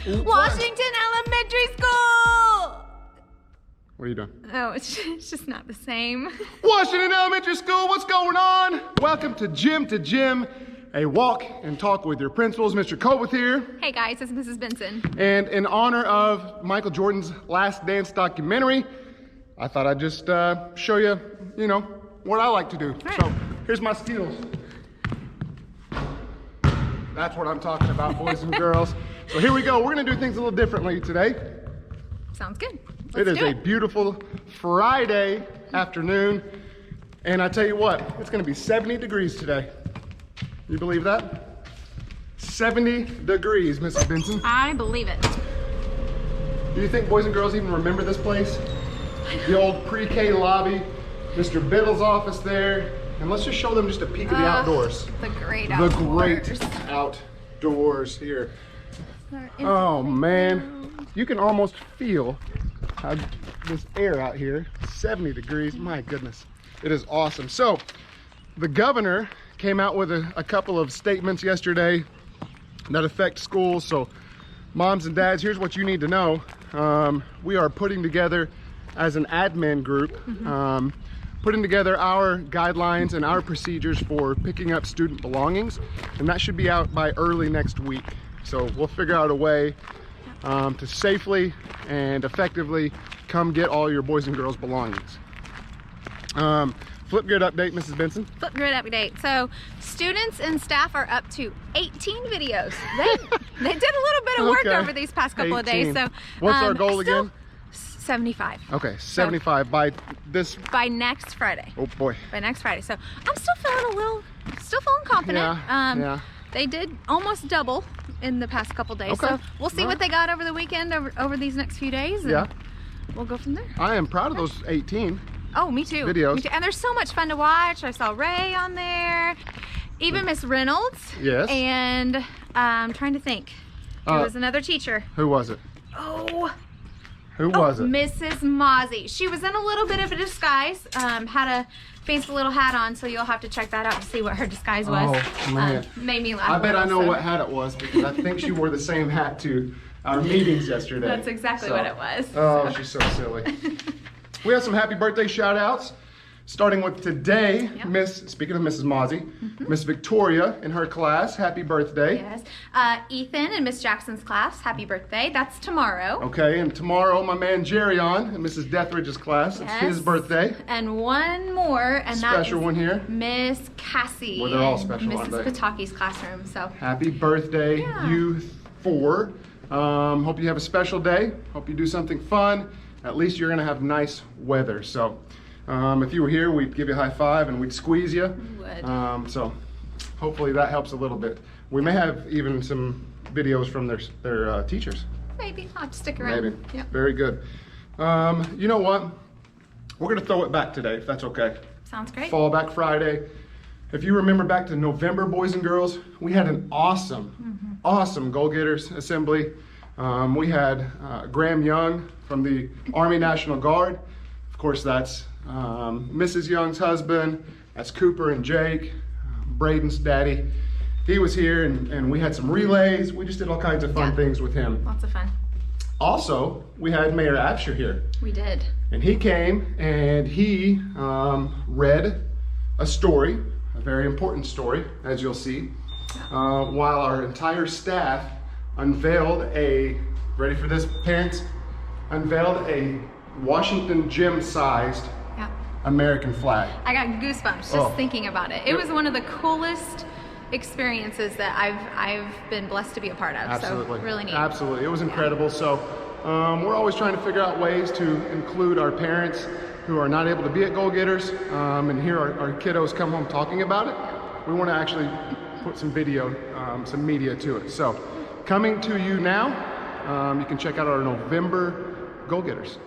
Washington Elementary School! What are you doing? Oh, it's just not the same. Washington Elementary School, what's going on? Welcome to Gym, a walk and talk with your principals. Mr. Cobath here. Hey guys, it's Mrs. Benson. And in honor of Michael Jordan's Last Dance documentary, I thought I'd just show you, what I like to do. Right. So here's my skills. That's what I'm talking about, boys and girls. So here we go. We're gonna do things a little differently today. Sounds good. It is a beautiful Friday afternoon. And I tell you what, it's gonna be 70 degrees today. You believe that? 70 degrees, Mrs. Benson. I believe it. Do you think boys and girls even remember this place? The old pre-K lobby, Mr. Biddle's office there. And let's just show them just a peek of the outdoors. The great outdoors. The great outdoors here. Oh man, you can almost feel this air out here. 70 degrees, my goodness. It is awesome. So the governor came out with a couple of statements yesterday that affect schools. So moms and dads, here's what you need to know. We are putting together as an admin group, putting together our guidelines and our procedures for picking up student belongings. And that should be out by early next week. So we'll figure out a way to safely and effectively come get all your boys and girls belongings. Flip grid update, Mrs. Benson. Flip grid update. So students and staff are up to 18 videos. They did a little bit of work over these past couple of days. So what's our goal again? 75. Okay, 75 by next Friday. Oh boy. By next Friday. So I'm still feeling confident. Yeah. They did almost double in the past couple days. Okay. So we'll see what they got over the weekend, over these next few days. And we'll go from there. I am proud of those 18. Oh, me too. Videos. Me too. And they're so much fun to watch. I saw Ray on there, even Miss Reynolds. Yes. And I'm trying to think. There was another teacher. Who was it? Who was it? Mrs. Mozzie. She was in a little bit of a disguise. Had a fancy little hat on, so you'll have to check that out to see what her disguise was. Oh man. Made me laugh. I bet I know what hat it was because I think she wore the same hat to our meetings yesterday. That's exactly what it was. Oh, she's so silly. We have some happy birthday shout outs. Starting with today, speaking of Mrs. Mozzie, Miss Victoria in her class, happy birthday. Yes. Ethan in Miss Jackson's class, happy birthday. That's tomorrow. Okay, and tomorrow my man Jerry in Mrs. Dethridge's class. It's his birthday. And one more, and special one here. Miss Cassie. Well, they're all special, aren't Mrs. they? Pataki's classroom. So happy birthday, you four. Hope you have a special day. Hope you do something fun. At least you're gonna have nice weather. So if you were here, we'd give you a high five and we'd squeeze you. We would. So hopefully that helps a little bit. We may have even some videos from their teachers. Maybe. I'll have to stick around. Maybe. Yep. Very good. You know what? We're gonna throw it back today, if that's okay. Sounds great. Fall back Friday. If you remember back to November, boys and girls, we had an awesome Goal-Getters assembly. We had Graham Young from the Army National Guard. Of course, that's Mrs. Young's husband. That's Cooper and Jake, Braden's daddy. He was here and we had some relays. We just did all kinds of fun things with him. Lots of fun. Also, we had Mayor Absher here. We did. And he came and he read a story, a very important story, as you'll see, while our entire staff unveiled ready for this, parents? Unveiled a Washington gym-sized American flag. I got goosebumps just thinking about it. It was one of the coolest experiences that I've been blessed to be a part of. Absolutely. So really neat. Absolutely. It was incredible. So we're always trying to figure out ways to include our parents who are not able to be at Goal-Getters and hear our kiddos come home talking about it. We want to actually put some video, some media to it. So coming to you now, you can check out our November Goal-Getters.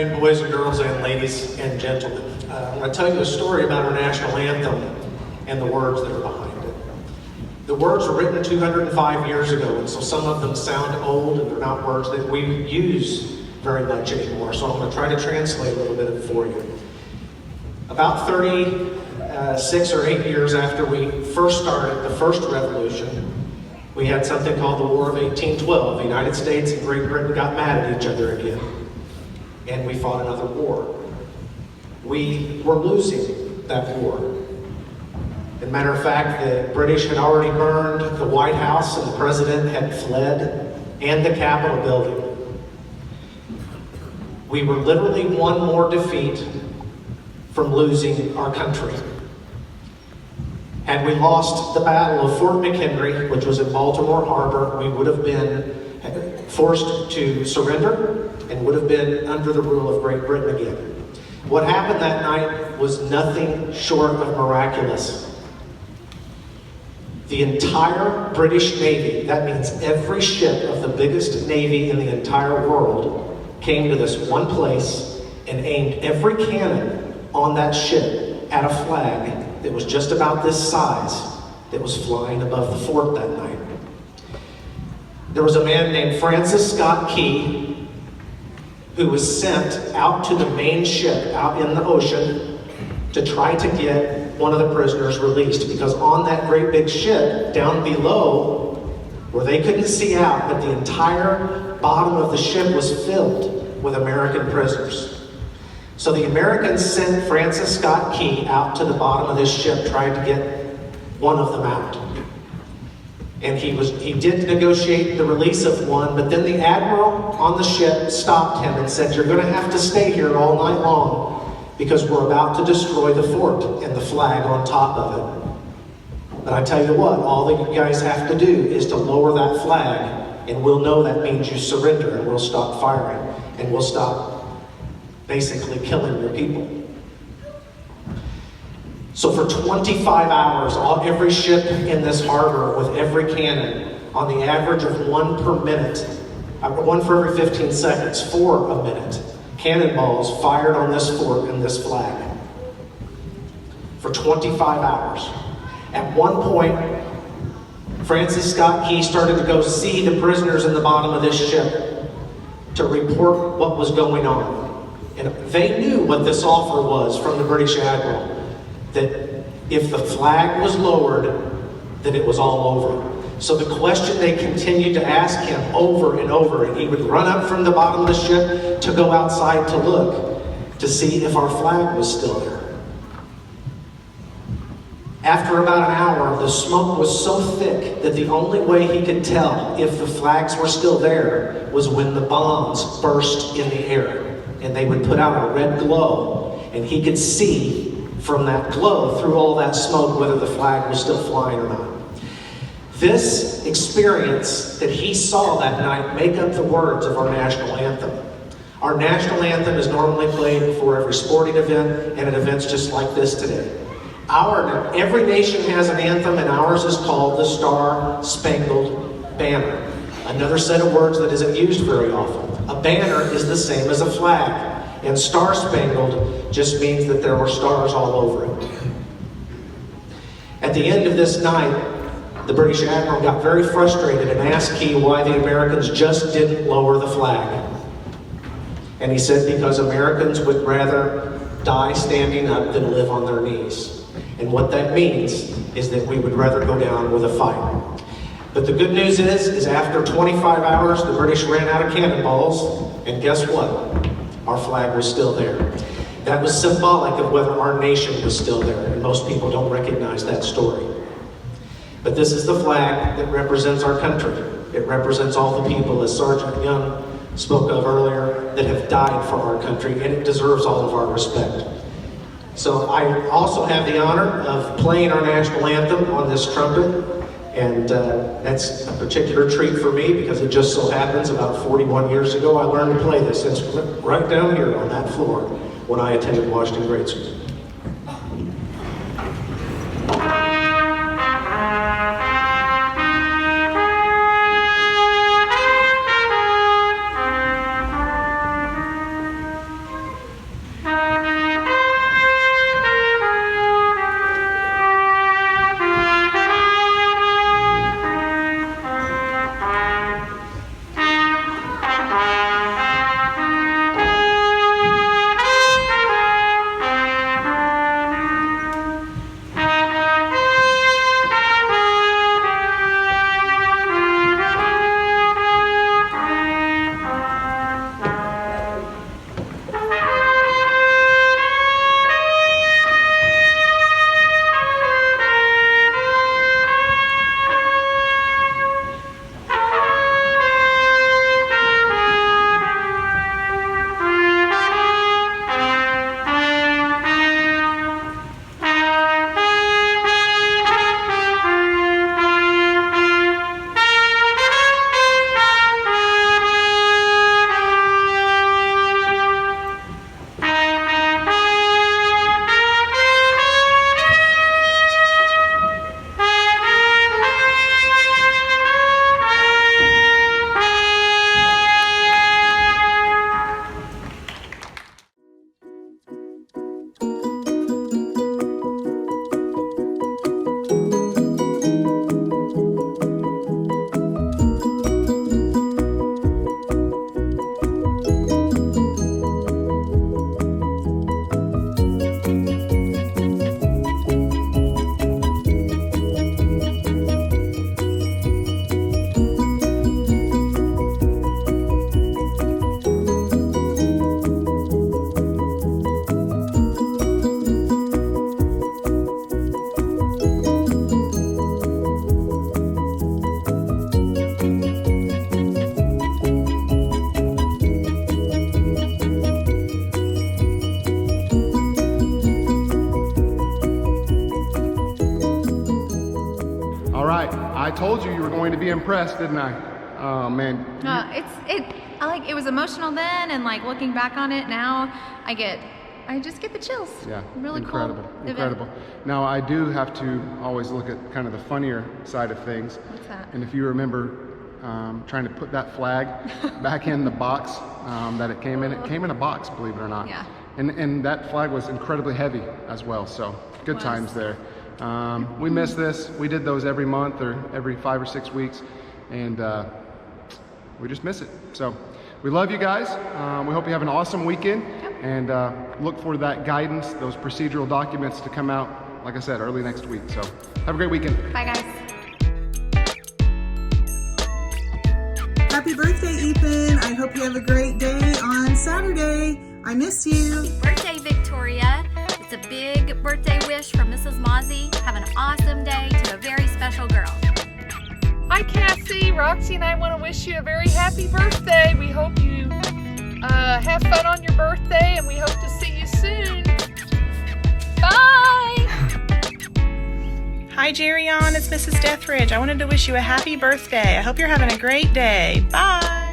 afternoon, boys and girls and ladies and gentlemen. I'm going to tell you a story about our national anthem and the words that are behind it. The words were written 205 years ago, and so some of them sound old and they're not words that we use very much anymore, so I'm going to try to translate a little bit of it for you. About 36 or 8 years after we first started the first revolution, we had something called the War of 1812. The United States and Great Britain got mad at each other again, and we fought another war. We were losing that war. As a matter of fact, the British had already burned the White House and the President had fled, and the Capitol building. We were literally one more defeat from losing our country. Had we lost the Battle of Fort McHenry, which was in Baltimore Harbor, we would have been forced to surrender and would have been under the rule of Great Britain again. What happened that night was nothing short of miraculous. The entire British Navy, that means every ship of the biggest navy in the entire world, came to this one place and aimed every cannon on that ship at a flag that was just about this size that was flying above the fort that night. There was a man named Francis Scott Key who was sent out to the main ship out in the ocean to try to get one of the prisoners released, because on that great big ship down below, where they couldn't see out, but the entire bottom of the ship was filled with American prisoners. So the Americans sent Francis Scott Key out to the bottom of this ship trying to get one of them out. And he did negotiate the release of one, but then the admiral on the ship stopped him and said, "You're going to have to stay here all night long because we're about to destroy the fort and the flag on top of it. But I tell you what, all that you guys have to do is to lower that flag, and we'll know that means you surrender, and we'll stop firing, and we'll stop basically killing your people." So for 25 hours, every ship in this harbor with every cannon, on the average of one per minute, one for every 15 seconds, 4 a minute, cannonballs fired on this fort and this flag. For 25 hours. At one point, Francis Scott Key started to go see the prisoners in the bottom of this ship to report what was going on. And they knew what this offer was from the British Admiral, that if the flag was lowered, that it was all over. So the question they continued to ask him over and over, and he would run up from the bottom of the ship to go outside to look, to see if our flag was still there. After about an hour, the smoke was so thick that the only way he could tell if the flags were still there was when the bombs burst in the air. And they would put out a red glow, and he could see from that glow through all that smoke whether the flag was still flying or not. This experience that he saw that night make up the words of our national anthem. Our national anthem is normally played before every sporting event and at events just like this today. Every nation has an anthem, and ours is called the Star Spangled Banner. Another set of words that isn't used very often. A banner is the same as a flag, and Star Spangled just means that there were stars all over it. At the end of this night, the British Admiral got very frustrated and asked Key why the Americans just didn't lower the flag. And he said because Americans would rather die standing up than live on their knees. And what that means is that we would rather go down with a fight. But the good news is after 25 hours, the British ran out of cannonballs, and guess what? Our flag was still there. That was symbolic of whether our nation was still there, and most people don't recognize that story. But this is the flag that represents our country. It represents all the people, as Sergeant Young spoke of earlier, that have died for our country, and it deserves all of our respect. So I also have the honor of playing our national anthem on this trumpet, and that's a particular treat for me because it just so happens about 41 years ago I learned to play this instrument right down here on that floor when I attended Washington Grade School. right, I told you were going to be impressed, didn't I? Oh man. It was emotional then, and like looking back on it now, I just get the chills. Yeah, really incredible, cool. incredible. Now I do have to always look at kind of the funnier side of things. What's that? And if you remember trying to put that flag back in the box that it came in a box, believe it or not. Yeah. And that flag was incredibly heavy as well, so good times there. We miss this. We did those every month or every 5 or 6 weeks, and we just miss it. So we love you guys. We hope you have an awesome weekend, and look for that guidance, those procedural documents to come out, like I said, early next week. So have a great weekend. Bye, guys. Happy birthday, Ethan. I hope you have a great day on Saturday. I miss you. Birthday, Victoria. It's a big birthday wish from Mrs. Mozzie. Have an awesome day to a very special girl. Hi, Cassie. Roxy and I want to wish you a very happy birthday. We hope you have fun on your birthday, and we hope to see you soon. Bye! Hi, Jerry on. It's Mrs. Deathridge. I wanted to wish you a happy birthday. I hope you're having a great day. Bye.